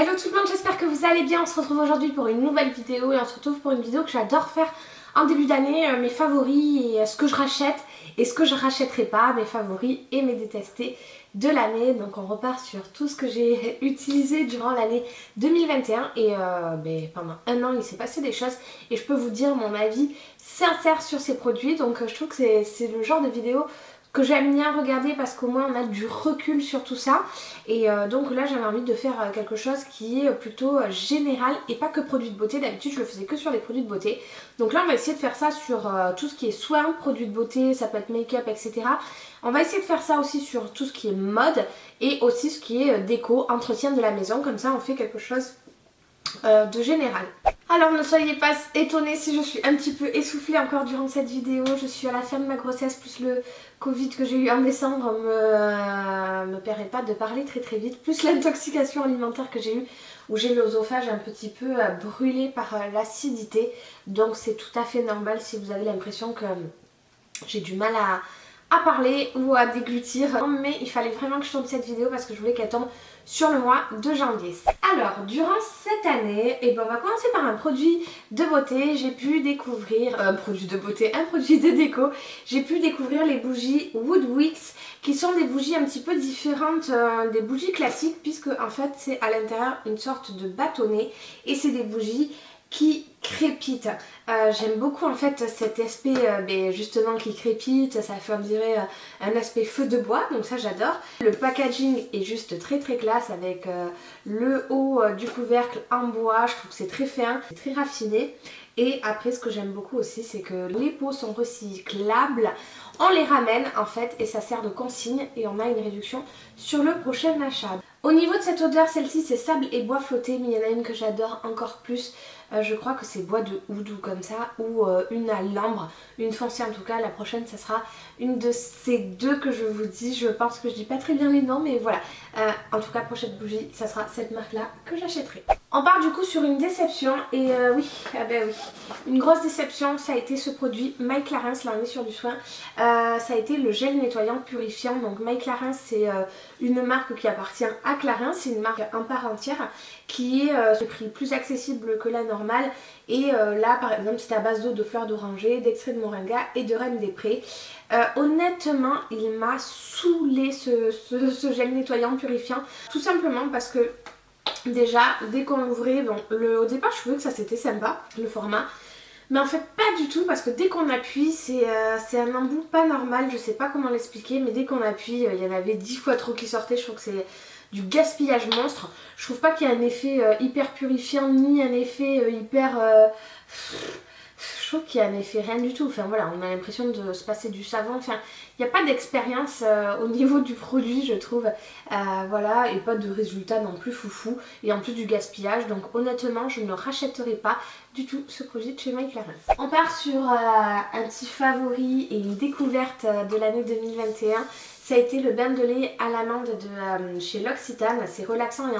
Hello tout le monde, j'espère que vous allez bien. On se retrouve aujourd'hui pour une nouvelle vidéo et on se retrouve pour une vidéo que j'adore faire en début d'année, mes favoris et ce que je rachète et ce que je rachèterai pas, mes favoris et mes détestés de l'année. Donc on repart sur tout ce que j'ai utilisé durant l'année 2021 et pendant un an il s'est passé des choses et je peux vous dire mon avis sincère sur ces produits. Donc je trouve que c'est le genre de vidéo que j'aime bien regarder parce qu'au moins on a du recul sur tout ça. Et donc là j'avais envie de faire quelque chose qui est plutôt général et pas que produits de beauté. D'habitude je le faisais que sur les produits de beauté. Donc là on va essayer de faire ça sur tout ce qui est soins, produits de beauté, ça peut être make-up, etc. On va essayer de faire ça aussi sur tout ce qui est mode et aussi ce qui est déco, entretien de la maison. Comme ça on fait quelque chose de général. Alors ne soyez pas étonnés si je suis un petit peu essoufflée encore durant cette vidéo. Je suis à la fin de ma grossesse, plus le Covid que j'ai eu en décembre me permet pas de parler très vite. Plus l'intoxication alimentaire que j'ai eue où j'ai l'œsophage un petit peu brûlé par l'acidité. Donc c'est tout à fait normal si vous avez l'impression que j'ai du mal à parler ou à déglutir. Mais il fallait vraiment que je tourne cette vidéo parce que je voulais qu'elle tombe sur le mois de janvier. Alors durant cette année, on va commencer par un produit de beauté. J'ai pu découvrir un produit de beauté, un produit de déco. J'ai pu découvrir les bougies Woodwix qui sont des bougies un petit peu différentes des bougies classiques puisque en fait c'est à l'intérieur une sorte de bâtonnet et c'est des bougies qui crépite. J'aime beaucoup en fait cet aspect justement qui crépite, ça fait on dirait un aspect feu de bois, donc ça j'adore. Le packaging est juste très classe avec le haut du couvercle en bois, je trouve que c'est très fin, c'est très raffiné. Et après ce que j'aime beaucoup aussi c'est que les pots sont recyclables, on les ramène en fait et ça sert de consigne et on a une réduction sur le prochain achat. Au niveau de cette odeur, celle-ci c'est sable et bois flotté, mais il y en a une que j'adore encore plus. Je crois que c'est bois de oud ou comme ça, ou une à l'ambre, une foncée en tout cas. La prochaine ça sera une de ces deux que je vous dis. Je pense que je dis pas très bien les noms, mais voilà. En tout cas prochaine bougie, ça sera cette marque là que j'achèterai. On part du coup sur une déception et oui, une grosse déception, ça a été ce produit My Clarins, là on est sur du soin. Ça a été le gel nettoyant purifiant. Donc My Clarins c'est une marque qui appartient à Clarins, c'est une marque en part entière qui est ce prix plus accessible que la normale. Et là par exemple c'est à base d'eau de fleurs d'oranger, d'extrait de moringa et de reine des prés. Honnêtement il m'a saoulé ce gel nettoyant purifiant, tout simplement parce que déjà dès qu'on l'ouvrait, au départ je trouvais que ça c'était sympa le format, mais en fait pas du tout parce que dès qu'on appuie c'est un embout pas normal, je sais pas comment l'expliquer, mais dès qu'on appuie il y en avait 10 fois trop qui sortaient. Je trouve que c'est du gaspillage monstre. Je trouve pas qu'il y a un effet hyper purifiant ni un effet hyper... je trouve qu'il y a un effet rien du tout. Enfin voilà, on a l'impression de se passer du savon. Enfin, il n'y a pas d'expérience au niveau du produit, je trouve. Voilà, et pas de résultat non plus foufou. Et en plus du gaspillage. Donc honnêtement, je ne rachèterai pas du tout ce produit de chez My Clarins. On part sur un petit favori et une découverte de l'année 2021. Ça a été le bain de lait à l'amande de chez L'Occitane. C'est relaxant et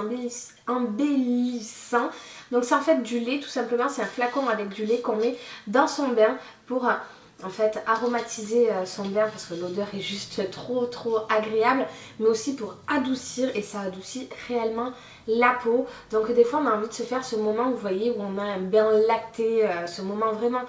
embellissant. Donc c'est en fait du lait tout simplement, c'est un flacon avec du lait qu'on met dans son bain pour en fait aromatiser son bain parce que l'odeur est juste trop agréable, mais aussi pour adoucir, et ça adoucit réellement la peau. Donc des fois on a envie de se faire ce moment, vous voyez, où on a un bain lacté, ce moment vraiment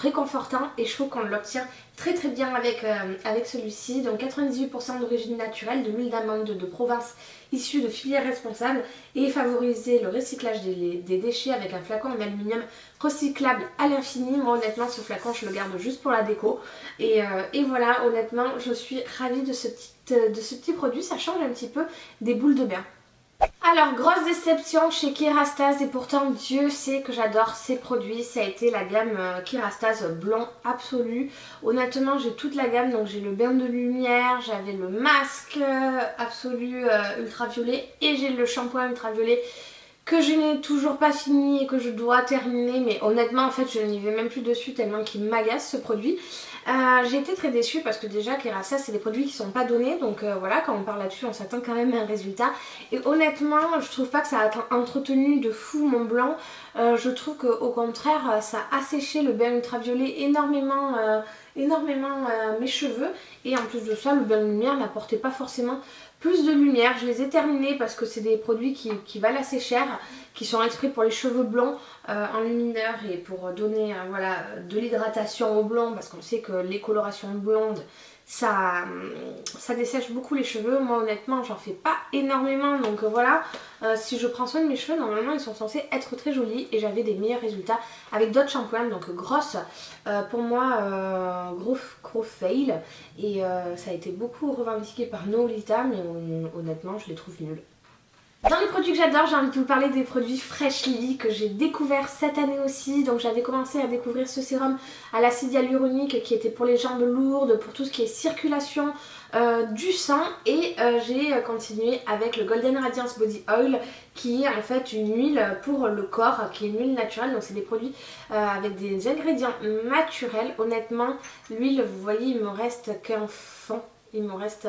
réconfortant, et je trouve qu'on l'obtient très bien avec celui-ci. Donc 98% d'origine naturelle, de l'huile d'amande de Provence issue de filières responsables, et favoriser le recyclage des déchets avec un flacon en aluminium recyclable à l'infini. Moi honnêtement ce flacon je le garde juste pour la déco et voilà, honnêtement je suis ravie de ce petit produit. Ça change un petit peu des boules de bain. Alors grosse déception chez Kérastase, et pourtant Dieu sait que j'adore ces produits, ça a été la gamme Kérastase Blond Absolu. Honnêtement j'ai toute la gamme, donc j'ai le bain de lumière, j'avais le masque absolu ultraviolet et j'ai le shampoing ultraviolet que je n'ai toujours pas fini et que je dois terminer, mais honnêtement en fait je n'y vais même plus dessus tellement qu'il m'agace ce produit. J'ai été très déçue parce que déjà Kérastase c'est des produits qui sont pas donnés, donc voilà, quand on parle là-dessus on s'attend quand même à un résultat. Et honnêtement je trouve pas que ça a entretenu de fou mon blanc. Je trouve qu'au contraire ça a asséché le bain ultraviolet énormément mes cheveux, et en plus de ça le bain de lumière n'apportait pas forcément plus de lumière. Je les ai terminés parce que c'est des produits qui valent assez cher, qui sont exprès pour les cheveux blonds en lumineur et pour donner voilà, de l'hydratation aux blonds, parce qu'on sait que les colorations blondes ça dessèche beaucoup les cheveux. Moi honnêtement j'en fais pas énormément, donc voilà, si je prends soin de mes cheveux normalement ils sont censés être très jolis et j'avais des meilleurs résultats avec d'autres shampoings. Donc Grosse pour moi gros fail, et ça a été beaucoup revendiqué par Noolita, mais honnêtement je les trouve nuls. Dans les produits que j'adore, j'ai envie de vous parler des produits Freshly que j'ai découvert cette année aussi. Donc j'avais commencé à découvrir ce sérum à l'acide hyaluronique qui était pour les jambes lourdes, pour tout ce qui est circulation du sang, et j'ai continué avec le Golden Radiance Body Oil qui est en fait une huile pour le corps, qui est une huile naturelle. Donc c'est des produits avec des ingrédients naturels. Honnêtement l'huile, vous voyez, il me reste qu'un fond, il me reste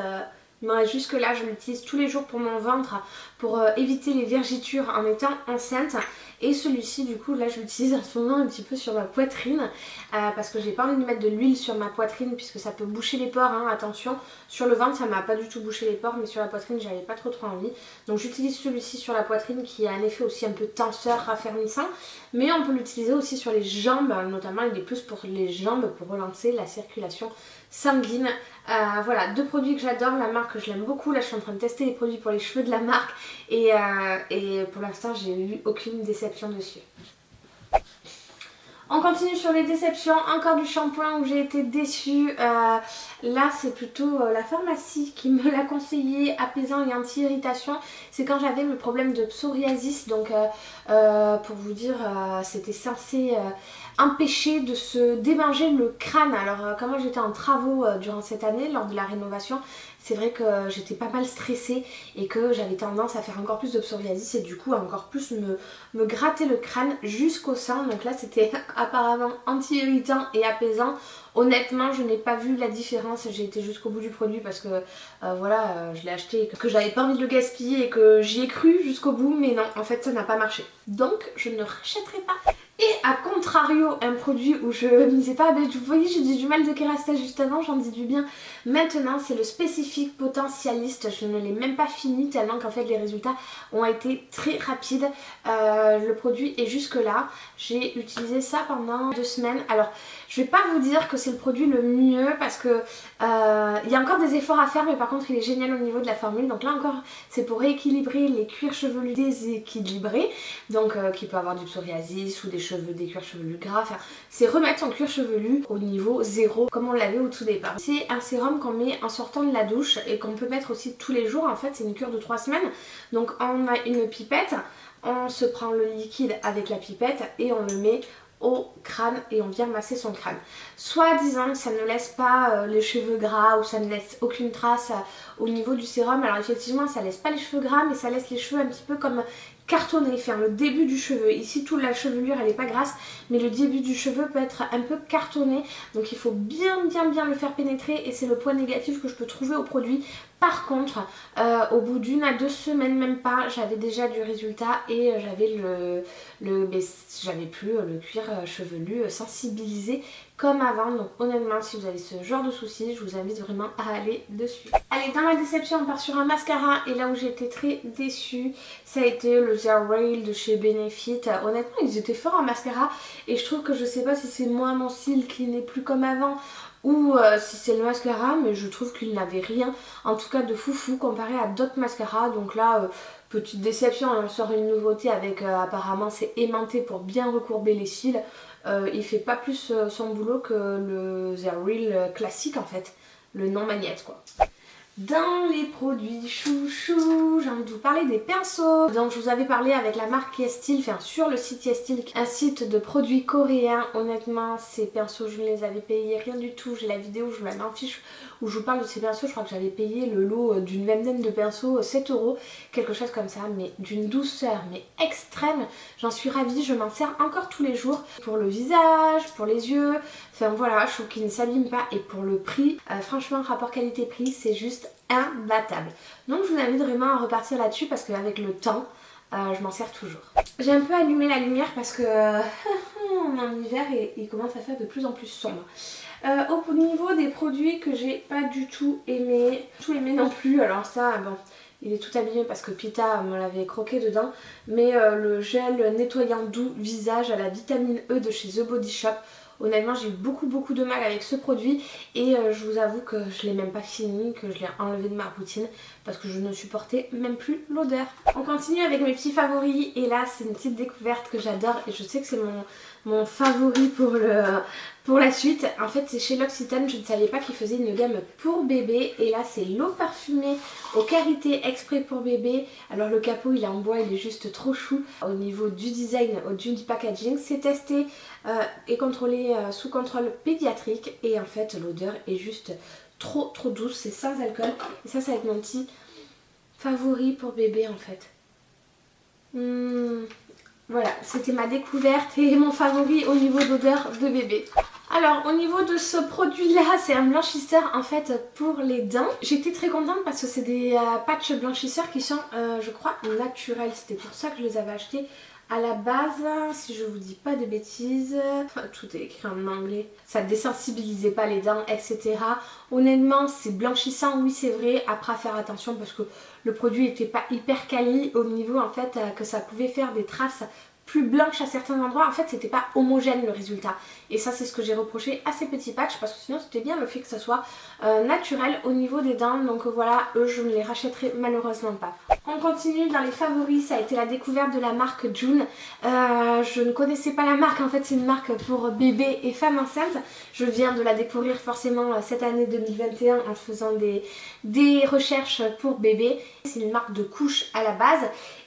jusque là. Je l'utilise tous les jours pour mon ventre, pour éviter les vergitures en étant enceinte. Et celui-ci du coup là je l'utilise en ce moment un petit peu sur ma poitrine parce que j'ai pas envie de mettre de l'huile sur ma poitrine puisque ça peut boucher les pores, hein, attention. Sur le ventre ça m'a pas du tout bouché les pores, mais sur la poitrine j'avais pas trop envie. Donc j'utilise celui-ci sur la poitrine qui a un effet aussi un peu tenseur, raffermissant. Mais on peut l'utiliser aussi sur les jambes, notamment il est plus pour les jambes, pour relancer la circulation sanguine. Voilà, deux produits que j'adore, la marque je l'aime beaucoup. Là je suis en train de tester les produits pour les cheveux de la marque et pour l'instant j'ai eu aucune déception dessus. On continue sur les déceptions, encore du shampoing où j'ai été déçue. Là c'est plutôt la pharmacie qui me l'a conseillé, apaisant et anti-irritation. C'est quand j'avais mes problèmes de psoriasis, donc pour vous dire c'était censé empêcher de se démanger le crâne. Alors comme moi j'étais en travaux durant cette année lors de la rénovation, c'est vrai que j'étais pas mal stressée et que j'avais tendance à faire encore plus de psoriasis et du coup à encore plus me gratter le crâne jusqu'au sein. Donc là c'était apparemment anti-irritant et apaisant. Honnêtement je n'ai pas vu la différence, j'ai été jusqu'au bout du produit parce que voilà, je l'ai acheté et que j'avais pas envie de le gaspiller et que j'y ai cru jusqu'au bout, mais non, en fait ça n'a pas marché. Donc je ne rachèterai pas. Et à contrario, un produit où je misais pas, ben, vous voyez j'ai dit du mal de Kerastase juste avant, j'en dis du bien maintenant, c'est le Spécifique Potentialiste. Je ne l'ai même pas fini tellement qu'en fait les résultats ont été très rapides. Le produit est jusque là, j'ai utilisé ça pendant 2 semaines. Alors je vais pas vous dire que c'est le produit le mieux parce que il y a encore des efforts à faire, mais par contre il est génial au niveau de la formule. Donc là encore c'est pour rééquilibrer les cuirs chevelus déséquilibrés, donc qui peut avoir du psoriasis ou des cuirs chevelus gras. Enfin, c'est remettre son cuir chevelu au niveau 0 comme on l'avait au tout départ. C'est un sérum qu'on met en sortant de la douche et qu'on peut mettre aussi tous les jours. En fait c'est une cure de 3 semaines. Donc on a une pipette, on se prend le liquide avec la pipette et on le met au crâne et on vient masser son crâne. Soit disant ça ne laisse pas les cheveux gras ou ça ne laisse aucune trace au niveau du sérum. Alors effectivement ça laisse pas les cheveux gras, mais ça laisse les cheveux un petit peu comme cartonné, faire le début du cheveu. Ici toute la chevelure elle n'est pas grasse, mais le début du cheveu peut être un peu cartonné, donc il faut bien le faire pénétrer, et c'est le point négatif que je peux trouver au produit. Par contre au bout d'1 à 2 semaines, même pas, j'avais déjà du résultat et j'avais j'avais plus le cuir chevelu sensibilisé comme avant. Donc honnêtement si vous avez ce genre de soucis, je vous invite vraiment à aller dessus. Allez, dans la déception on part sur un mascara, et là où j'ai été très déçue ça a été le Zero Rail de chez Benefit. Honnêtement ils étaient forts en mascara et je trouve que je sais pas si c'est moi mon style qui n'est plus comme avant ou si c'est le mascara, mais je trouve qu'il n'avait rien en tout cas de foufou comparé à d'autres mascaras. Donc là petite déception, on sort une nouveauté avec apparemment c'est aimanté pour bien recourber les cils. Il fait pas plus son boulot que le Zero Rail classique en fait, le non magnète quoi. Dans les produits chouchou, j'ai envie de vous parler des pinceaux. Donc je vous avais parlé avec la marque YesStyle, enfin sur le site YesStyle, un site de produits coréens. Honnêtement ces pinceaux je ne les avais payés rien du tout. J'ai la vidéo, je vous la mets en fiche où je vous parle de ces pinceaux. Je crois que j'avais payé le lot d'une vingtaine de pinceaux 7 €, quelque chose comme ça, mais d'une douceur mais extrême. J'en suis ravie, je m'en sers encore tous les jours pour le visage, pour les yeux. Enfin voilà, je trouve qu'ils ne s'abîment pas, et pour le prix, franchement rapport qualité-prix c'est juste imbattable. Donc je vous invite vraiment à repartir là-dessus parce qu'avec le temps je m'en sers toujours. J'ai un peu allumé la lumière parce que on est en hiver et il commence à faire de plus en plus sombre. Au niveau des produits que j'ai pas du tout aimé non plus, alors ça bon, il est tout abîmé parce que Pita me l'avait croqué dedans, mais le gel nettoyant doux visage à la vitamine E de chez The Body Shop. Honnêtement j'ai eu beaucoup de mal avec ce produit et je vous avoue que je l'ai même pas fini, que je l'ai enlevé de ma routine parce que je ne supportais même plus l'odeur. On continue avec mes petits favoris et là c'est une petite découverte que j'adore et je sais que c'est mon favori pour la suite. En fait c'est chez L'Occitane, je ne savais pas qu'ils faisaient une gamme pour bébé et là c'est l'eau parfumée au karité exprès pour bébé. Alors le capot il est en bois, il est juste trop chou. Au niveau du design, du packaging, c'est testé et contrôlé sous contrôle pédiatrique et en fait l'odeur est juste trop douce, c'est sans alcool et ça va être mon petit favori pour bébé en fait. Voilà, c'était ma découverte et mon favori au niveau d'odeur de bébé. Alors au niveau de ce produit là, c'est un blanchisseur en fait pour les dents. J'étais très contente parce que c'est des patchs blanchisseurs qui sont je crois naturels. C'était pour ça que je les avais achetés à la base, si je vous dis pas de bêtises. Tout est écrit en anglais. Ça désensibilisait pas les dents, etc. Honnêtement c'est blanchissant, oui c'est vrai. Après à faire attention parce que le produit n'était pas hyper quali au niveau en fait que ça pouvait faire des traces plus blanches à certains endroits. En fait c'était pas homogène le résultat et ça c'est ce que j'ai reproché à ces petits patchs parce que sinon c'était bien le fait que ça soit naturel au niveau des dents. Donc voilà, eux je ne les rachèterai malheureusement pas. On continue dans les favoris, ça a été la découverte de la marque June. Je ne connaissais pas la marque, en fait c'est une marque pour bébés et femmes enceintes. Je viens de la découvrir forcément cette année 2021 en faisant des recherches pour bébés. C'est une marque de couches à la base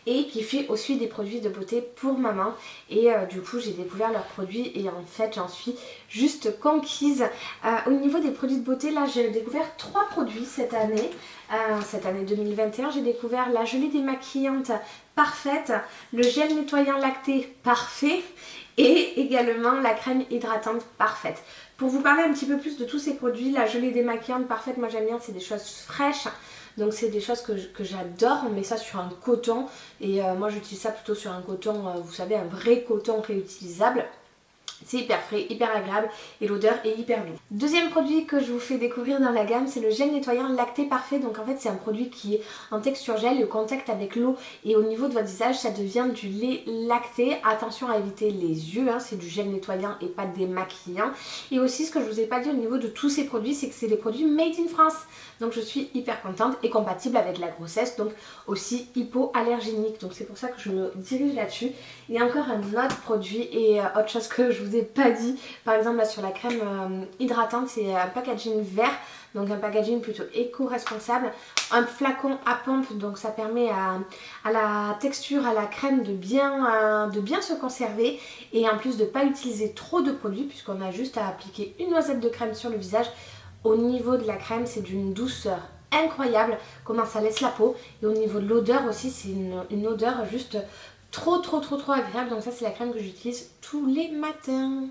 et qui fait aussi des produits de beauté pour maman et du coup j'ai découvert leurs produits et en fait j'en suis juste conquise. Au niveau des produits de beauté, là j'ai découvert 3 produits cette année 2021. J'ai découvert la gelée démaquillante parfaite, le gel nettoyant lacté parfait et également la crème hydratante parfaite. Pour vous parler un petit peu plus de tous ces produits, la gelée démaquillante parfaite, moi j'aime bien, c'est des choses fraîches. Donc c'est des choses que j'adore, on met ça sur un coton et moi j'utilise ça plutôt sur un coton, vous savez, un vrai coton réutilisable. C'est hyper frais, hyper agréable et l'odeur est hyper douce. Deuxième produit que je vous fais découvrir dans la gamme, c'est le gel nettoyant lacté parfait. Donc en fait c'est un produit qui est en texture gel et au contact avec l'eau et au niveau de votre visage ça devient du lait lacté. Attention à éviter les yeux, hein, c'est du gel nettoyant et pas démaquillant. Et aussi ce que je vous ai pas dit au niveau de tous ces produits, c'est que c'est des produits made in France. Donc je suis hyper contente et compatible avec la grossesse, donc aussi hypoallergénique. Donc c'est pour ça que je me dirige là-dessus. Il y a encore un autre produit et autre chose que je vous ai pas dit. Par exemple là sur la crème hydratante, c'est un packaging vert. Donc un packaging plutôt éco-responsable. Un flacon à pompe, donc ça permet à la texture, à la crème de bien se conserver. Et en plus de ne pas utiliser trop de produits puisqu'on a juste à appliquer une noisette de crème sur le visage. Au niveau de la crème, c'est d'une douceur incroyable, comment ça laisse la peau. Et au niveau de l'odeur aussi, c'est une odeur juste trop agréable. Donc ça, c'est la crème que j'utilise tous les matins.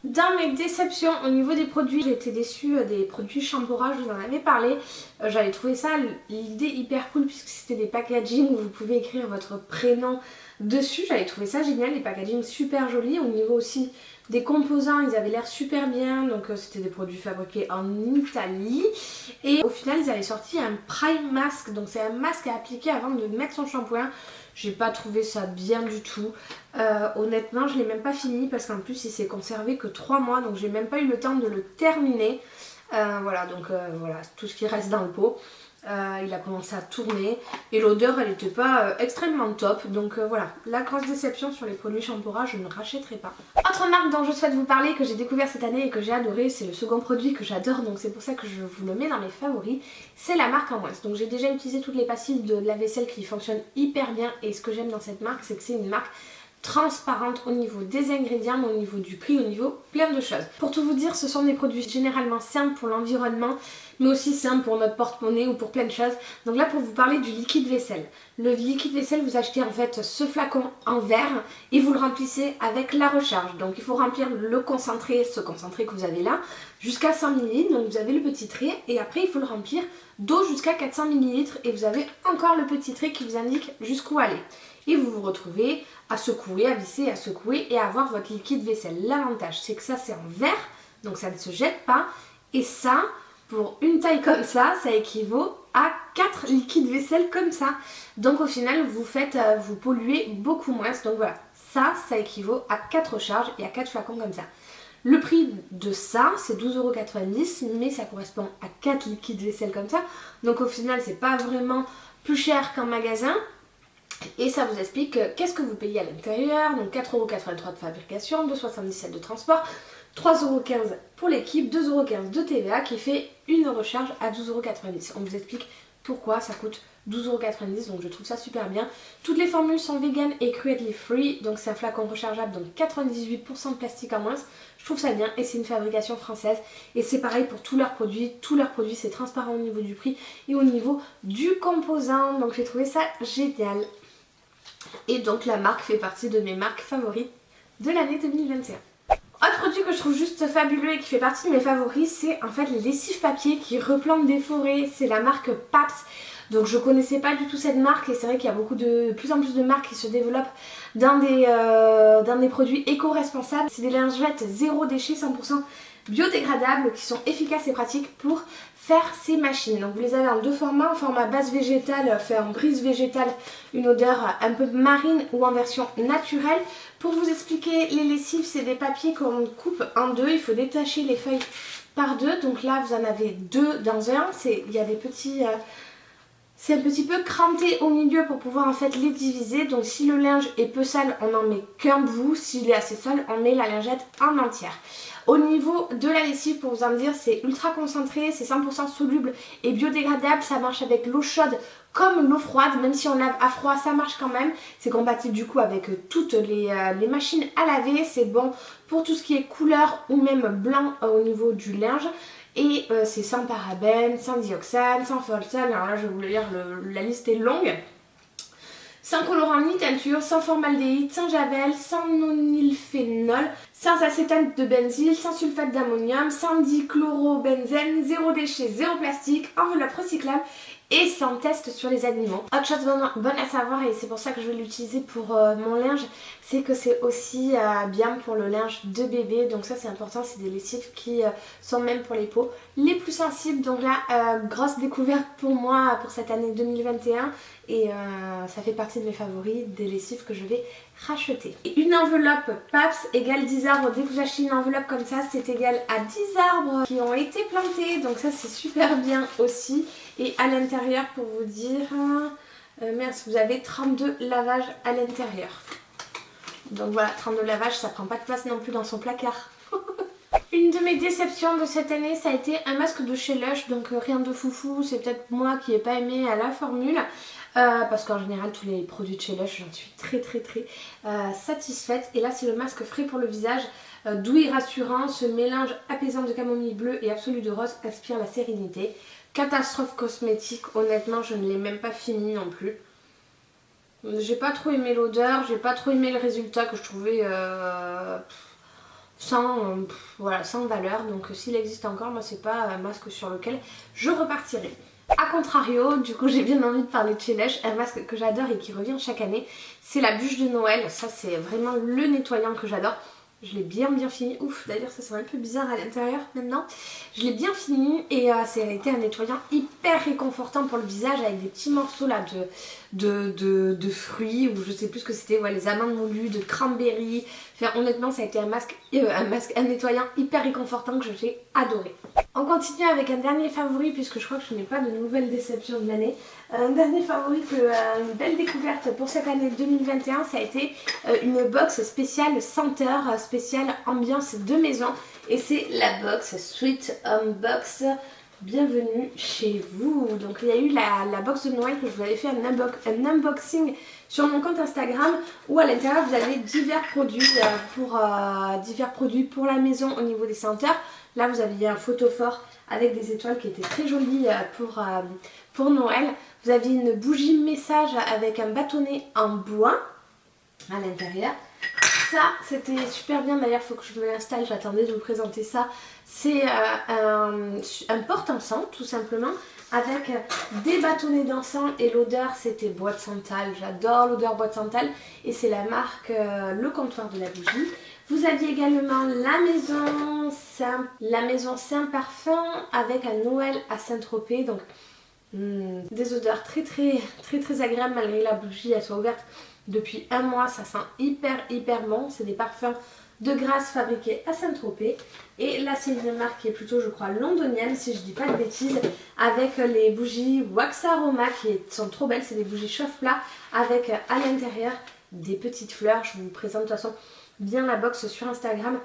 Dans mes déceptions au niveau des produits, j'ai été déçue des produits Shampora, je vous en avais parlé. J'avais trouvé ça, l'idée hyper cool puisque c'était des packaging où vous pouvez écrire votre prénom dessus. J'avais trouvé ça génial, les packaging super jolis. Au niveau aussi des composants, ils avaient l'air super bien. Donc c'était des produits fabriqués en Italie. Et au final, ils avaient sorti un Prime Mask. Donc c'est un masque à appliquer avant de mettre son shampoing. J'ai pas trouvé ça bien du tout. Honnêtement, je l'ai même pas fini parce qu'en plus il s'est conservé que 3 mois. Donc j'ai même pas eu le temps de le terminer. Voilà, donc voilà, tout ce qui reste dans le pot. Il a commencé à tourner et l'odeur elle n'était pas extrêmement top. Donc voilà, la grosse déception sur les produits Shampora, je ne rachèterai pas. Autre marque dont je souhaite vous parler, que j'ai découvert cette année et que j'ai adoré, c'est le second produit que j'adore, donc c'est pour ça que je vous le mets dans mes favoris, c'est la marque Amouage. Donc j'ai déjà utilisé toutes les pastilles de lave-vaisselle qui fonctionnent hyper bien et ce que j'aime dans cette marque, c'est que c'est une marque transparente au niveau des ingrédients, au niveau du prix, au niveau plein de choses. Pour tout vous dire, ce sont des produits généralement simples pour l'environnement, mais aussi simples pour notre porte-monnaie ou pour plein de choses. Donc là, pour vous parler du liquide vaisselle. Le liquide vaisselle, vous achetez en fait ce flacon en verre et vous le remplissez avec la recharge. Donc il faut remplir le concentré, ce concentré que vous avez là, jusqu'à 100 ml. Donc vous avez le petit trait et après il faut le remplir d'eau jusqu'à 400 ml et vous avez encore le petit trait qui vous indique jusqu'où aller. Et vous vous retrouvez à secouer, à visser, à secouer et à avoir votre liquide vaisselle. L'avantage c'est que ça c'est en verre, donc ça ne se jette pas. Et ça, pour une taille comme ça équivaut à 4 liquides vaisselle comme ça. Donc au final, vous polluez beaucoup moins. Donc voilà, ça équivaut à 4 charges et à 4 flacons comme ça. Le prix de ça, c'est 12,90 €, mais ça correspond à 4 liquides vaisselle comme ça. Donc au final, c'est pas vraiment plus cher qu'en magasin. Et ça vous explique qu'est-ce que vous payez à l'intérieur. Donc 4,83 € de fabrication, 2,77 € de transport, 3,15 € pour l'équipe, 2,15 € de TVA qui fait une recharge à 12,90 €. On vous explique pourquoi ça coûte 12,90 €, donc je trouve ça super bien. Toutes les formules sont vegan et cruelty free, donc c'est un flacon rechargeable, donc 98% de plastique en moins. Je trouve ça bien et c'est une fabrication française. Et c'est pareil pour tous leurs produits. Tous leurs produits, c'est transparent au niveau du prix et au niveau du composant. Donc j'ai trouvé ça génial. Et donc la marque fait partie de mes marques favorites de l'année 2021. Autre produit que je trouve juste fabuleux et qui fait partie de mes favoris, c'est en fait les lessives papier qui replantent des forêts. C'est la marque Paps. Donc je connaissais pas du tout cette marque et c'est vrai qu'il y a de plus en plus de marques qui se développent dans des produits éco-responsables. C'est des lingettes zéro déchet, 100% biodégradables qui sont efficaces et pratiques pour faire ces machines. Donc vous les avez en deux formats, en format base végétale, fait en brise végétale, une odeur un peu marine, ou en version naturelle. Pour vous expliquer, les lessives, c'est des papiers qu'on coupe en deux, il faut détacher les feuilles par deux. Donc là vous en avez deux dans un, il y a des petits... c'est un petit peu cranté au milieu pour pouvoir en fait les diviser. Donc si le linge est peu sale, on n'en met qu'un bout. S'il est assez sale, on met la lingette en entière. Au niveau de la lessive, pour vous en dire, c'est ultra concentré, c'est 100% soluble et biodégradable. Ça marche avec l'eau chaude comme l'eau froide. Même si on lave à froid, ça marche quand même. C'est compatible du coup avec toutes les machines à laver. C'est bon pour tout ce qui est couleur ou même blanc au niveau du linge. Et c'est sans parabènes, sans dioxane, sans folsane. Alors là je vais vous le dire, la liste est longue. Sans colorant ni teinture, sans formaldéhyde, sans javel, sans nonylphénol, sans acétate de benzyle, sans sulfate d'ammonium, sans dichlorobenzène, zéro déchet, zéro plastique, enveloppe recyclable et sans test sur les animaux. Autre chose bonne à savoir, et c'est pour ça que je vais l'utiliser pour mon linge, c'est que c'est aussi bien pour le linge de bébé. Donc ça c'est important, c'est des lessives qui sont même pour les peaux les plus sensibles. Donc là, grosse découverte pour moi pour cette année 2021 et ça fait partie de mes favoris, des lessives que je vais racheter. Et une enveloppe PAPS égale 10 arbres. Dès que vous achetez une enveloppe comme ça, c'est égal à 10 arbres qui ont été plantés. Donc ça c'est super bien aussi. Et à l'intérieur, pour vous dire, vous avez 32 lavages à l'intérieur. Donc voilà, 32 lavages, ça prend pas de place non plus dans son placard. Une de mes déceptions de cette année, ça a été un masque de chez Lush. Donc rien de foufou, c'est peut-être moi qui n'ai pas aimé la formule. Parce qu'en général tous les produits de chez Lush, j'en suis très satisfaite. Et là c'est le masque frais pour le visage, doux et rassurant. Ce mélange apaisant de camomille bleue et absolu de rose inspire la sérénité. Catastrophe cosmétique, honnêtement je ne l'ai même pas fini non plus. J'ai pas trop aimé l'odeur, j'ai pas trop aimé le résultat que je trouvais sans valeur. Donc s'il existe encore, moi c'est pas un masque sur lequel je repartirai. A contrario, du coup j'ai bien envie de parler de chez Lush, un masque que j'adore et qui revient chaque année, c'est la bûche de Noël. Ça c'est vraiment le nettoyant que j'adore. Je l'ai bien fini. Ouf, d'ailleurs ça sent un peu bizarre à l'intérieur maintenant. Je l'ai bien fini et ça a été un nettoyant hyper réconfortant pour le visage avec des petits morceaux là de fruits ou je sais plus ce que c'était, ouais, les amandes moulues, de cranberry. Enfin, honnêtement ça a été un nettoyant hyper réconfortant que j'ai adoré. On continue avec un dernier favori puisque je crois que je n'ai pas de nouvelles déceptions de l'année. Un dernier favori, une belle découverte pour cette année 2021, ça a été une box spéciale senteur, spéciale ambiance de maison. Et c'est la box Sweet Home Box. Bienvenue chez vous. Donc il y a eu la box de Noël que je vous avais fait un unboxing sur mon compte Instagram où à l'intérieur vous avez divers produits pour la maison au niveau des senteurs. Là vous aviez un photophore avec des étoiles qui étaient très jolies pour Noël. Vous aviez une bougie message avec un bâtonnet en bois à l'intérieur. Ça c'était super bien, d'ailleurs il faut que je me l'installe, j'attendais de vous présenter ça. C'est un porte-encens tout simplement avec des bâtonnets d'encens et l'odeur c'était bois de santal. J'adore l'odeur bois de santal et c'est la marque Le Comptoir de la Bougie. Vous aviez également la maison Saint Parfum avec un Noël à Saint-Tropez. Donc des odeurs très agréables malgré que la bougie elle soit ouverte depuis un mois. Ça sent hyper bon. C'est des parfums de grâce fabriqués à Saint-Tropez. Et là c'est une marque qui est plutôt je crois londonienne si je dis pas de bêtises, avec les bougies Wax Aroma qui sont trop belles. C'est des bougies chauffe-plat avec à l'intérieur des petites fleurs. Je vous présente de toute façon bien la box sur Instagram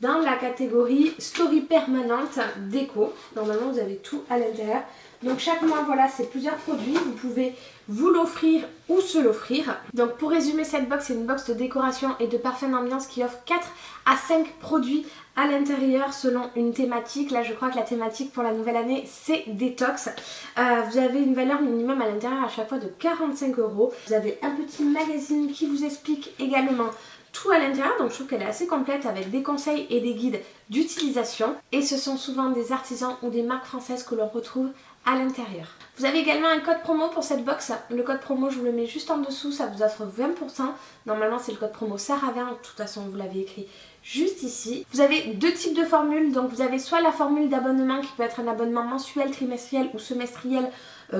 dans la catégorie story permanente déco. Normalement vous avez tout à l'intérieur. Donc chaque mois voilà c'est plusieurs produits, vous pouvez vous l'offrir ou se l'offrir. Donc pour résumer cette box, c'est une box de décoration et de parfum d'ambiance qui offre 4 à 5 produits à l'intérieur selon une thématique. Là je crois que la thématique pour la nouvelle année c'est détox. Vous avez une valeur minimum à l'intérieur à chaque fois de 45 €. Vous avez un petit magazine qui vous explique également tout à l'intérieur, donc je trouve qu'elle est assez complète avec des conseils et des guides d'utilisation. Et ce sont souvent des artisans ou des marques françaises que l'on retrouve à l'intérieur. Vous avez également un code promo pour cette box. Le code promo je vous le mets juste en dessous, ça vous offre 20%. Normalement c'est le code promo Sarah20, de toute façon vous l'avez écrit juste ici. Vous avez deux types de formules, donc vous avez soit la formule d'abonnement qui peut être un abonnement mensuel, trimestriel ou semestriel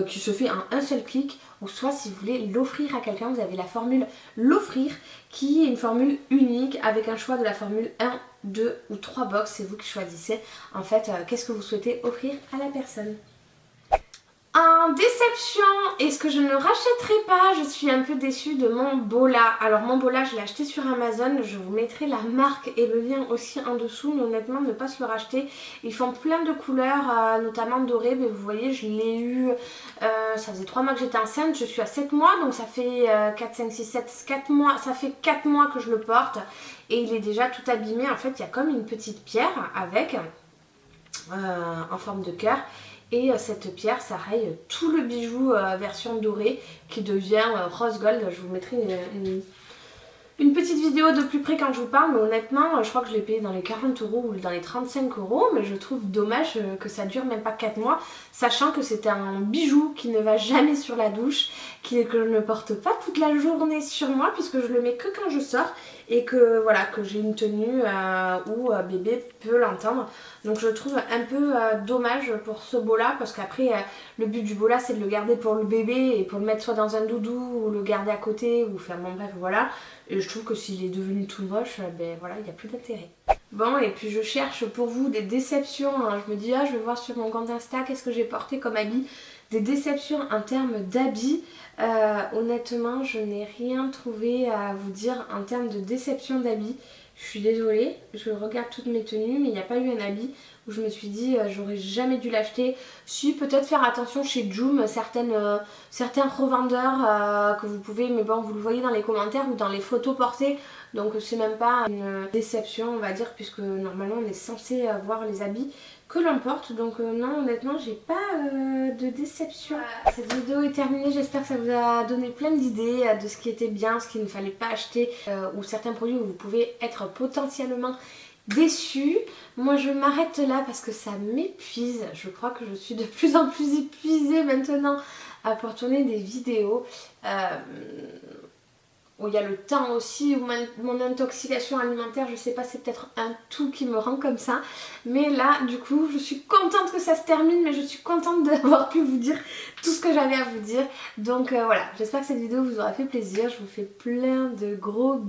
qui se fait en un seul clic, ou soit si vous voulez l'offrir à quelqu'un, vous avez la formule l'offrir qui est une formule unique avec un choix de la formule 1, 2 ou 3 box, c'est vous qui choisissez en fait qu'est-ce que vous souhaitez offrir à la personne. En déception, et ce que je ne rachèterai pas, je suis un peu déçue de mon bola. Alors mon bola je l'ai acheté sur Amazon, je vous mettrai la marque et le lien aussi en dessous, mais honnêtement ne pas se le racheter. Ils font plein de couleurs, notamment dorées, mais vous voyez je l'ai eu, ça faisait 3 mois que j'étais enceinte, je suis à 7 mois, donc ça fait 4, 5, 6, 7, 4 mois, ça fait 4 mois que je le porte et il est déjà tout abîmé. En fait il y a comme une petite pierre avec, en forme de cœur. Et cette pierre, ça raye tout le bijou version dorée qui devient rose gold. Je vous mettrai une petite vidéo de plus près quand je vous parle, mais honnêtement je crois que je l'ai payé dans les 40 € ou dans les 35 €, mais je trouve dommage que ça dure même pas 4 mois, sachant que c'est un bijou qui ne va jamais sur la douche, que je ne porte pas toute la journée sur moi puisque je le mets que quand je sors et que voilà, que j'ai une tenue où bébé peut l'entendre. Donc je trouve un peu dommage pour ce bola, parce qu'après le but du bola c'est de le garder pour le bébé et pour le mettre soit dans un doudou ou le garder à côté ou faire bon bref voilà. Et je trouve que s'il est devenu tout moche, ben voilà, il n'y a plus d'intérêt. Bon, et puis je cherche pour vous des déceptions, hein. Je me dis je vais voir sur mon compte Insta qu'est-ce que j'ai porté comme habit. Des déceptions en termes d'habits, honnêtement je n'ai rien trouvé à vous dire en termes de déception d'habits. Je suis désolée, je regarde toutes mes tenues mais il n'y a pas eu un habit où je me suis dit j'aurais jamais dû l'acheter. Si, peut-être faire attention chez Joom, certains revendeurs que vous pouvez, mais bon vous le voyez dans les commentaires ou dans les photos portées, donc c'est même pas une déception on va dire, puisque normalement on est censé voir les habits que l'on porte. Donc non, honnêtement j'ai pas de déception. Cette vidéo est terminée, j'espère que ça vous a donné plein d'idées de ce qui était bien, ce qu'il ne fallait pas acheter, ou certains produits où vous pouvez être potentiellement déçue. Moi je m'arrête là parce que ça m'épuise. Je crois que je suis de plus en plus épuisée maintenant pour tourner des vidéos. Où il y a le temps aussi, ou mon intoxication alimentaire, je sais pas, c'est peut-être un tout qui me rend comme ça. Mais là, du coup, je suis contente que ça se termine, mais je suis contente d'avoir pu vous dire tout ce que j'avais à vous dire. Donc voilà, j'espère que cette vidéo vous aura fait plaisir. Je vous fais plein de gros bisous.